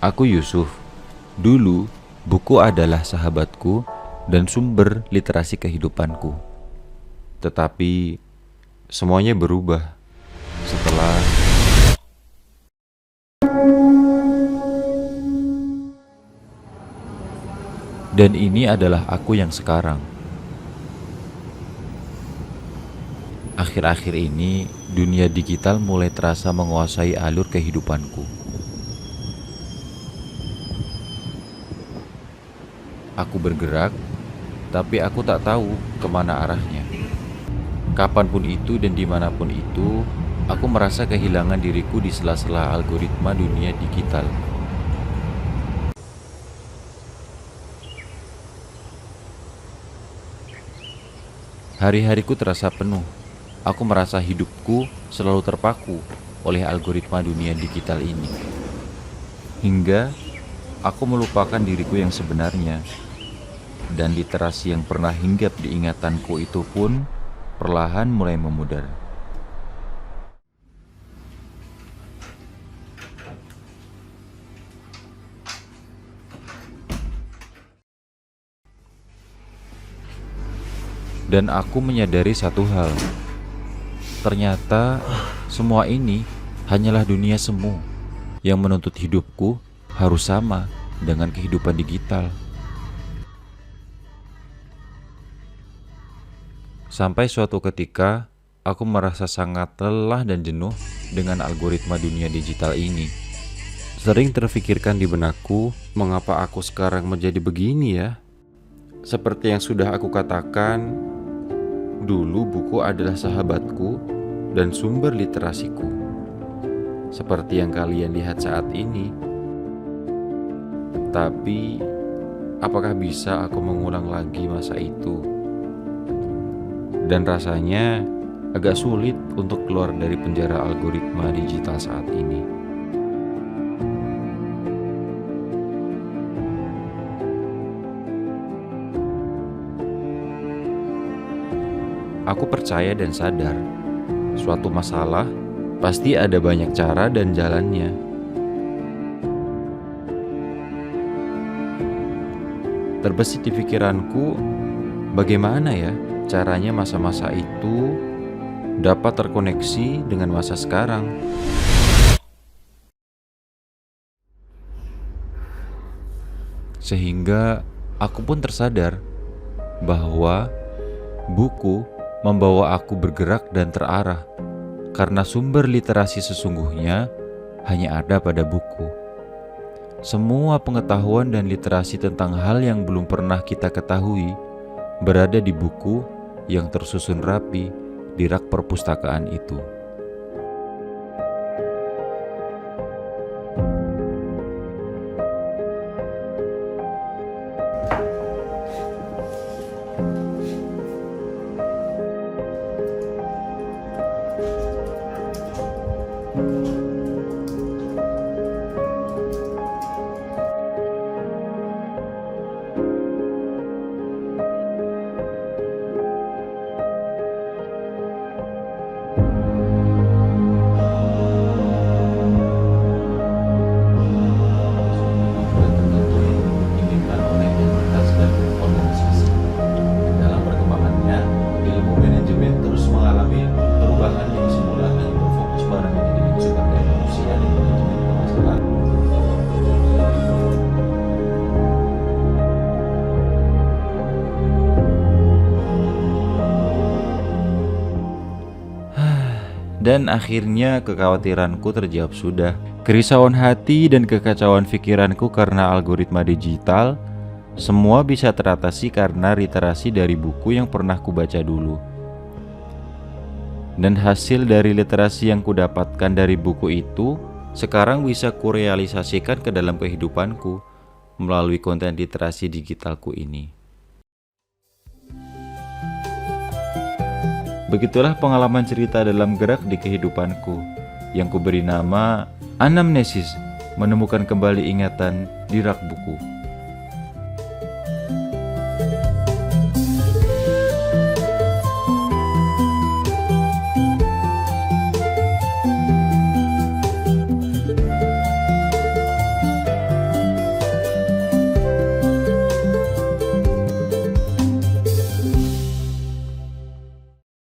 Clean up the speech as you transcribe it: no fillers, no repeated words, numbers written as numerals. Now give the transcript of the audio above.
Aku Yusuf. Dulu, buku adalah sahabatku dan sumber literasi kehidupanku. Tetapi, semuanya berubah setelah... Dan ini adalah aku yang sekarang. Akhir-akhir ini, dunia digital mulai terasa menguasai alur kehidupanku. Aku bergerak, tapi aku tak tahu kemana arahnya. Kapanpun itu dan dimanapun itu, aku merasa kehilangan diriku di sela-sela algoritma dunia digital. Hari-hariku terasa penuh. Aku merasa hidupku selalu terpaku oleh algoritma dunia digital ini. Hingga aku melupakan diriku yang sebenarnya. Dan literasi yang pernah hinggap di ingatanku itu pun perlahan mulai memudar. Dan aku menyadari satu hal. Ternyata semua ini hanyalah dunia semu yang menuntut hidupku harus sama dengan kehidupan digital. Sampai suatu ketika, aku merasa sangat lelah dan jenuh dengan algoritma dunia digital ini. Sering terfikirkan di benakku, mengapa aku sekarang menjadi begini ya? Seperti yang sudah aku katakan, dulu buku adalah sahabatku dan sumber literasiku. Seperti yang kalian lihat saat ini. Tapi, apakah bisa aku mengulang lagi masa itu? Dan rasanya agak sulit untuk keluar dari penjara algoritma digital saat ini. Aku percaya dan sadar, suatu masalah pasti ada banyak cara dan jalannya. Terbesit di pikiranku, bagaimana ya caranya masa-masa itu dapat terkoneksi dengan masa sekarang. Sehingga aku pun tersadar bahwa buku membawa aku bergerak dan terarah, karena sumber literasi sesungguhnya hanya ada pada buku. Semua pengetahuan dan literasi tentang hal yang belum pernah kita ketahui berada di buku yang tersusun rapi di rak perpustakaan itu. Dan akhirnya kekhawatiranku terjawab sudah. Kerisauan hati dan kekacauan pikiranku karena algoritma digital, semua bisa teratasi karena literasi dari buku yang pernah kubaca dulu. Dan hasil dari literasi yang kudapatkan dari buku itu, sekarang bisa kurealisasikan ke dalam kehidupanku melalui konten literasi digitalku ini. Begitulah pengalaman cerita dalam gerak di kehidupanku yang kuberi nama Anamnesis, menemukan kembali ingatan di rak buku.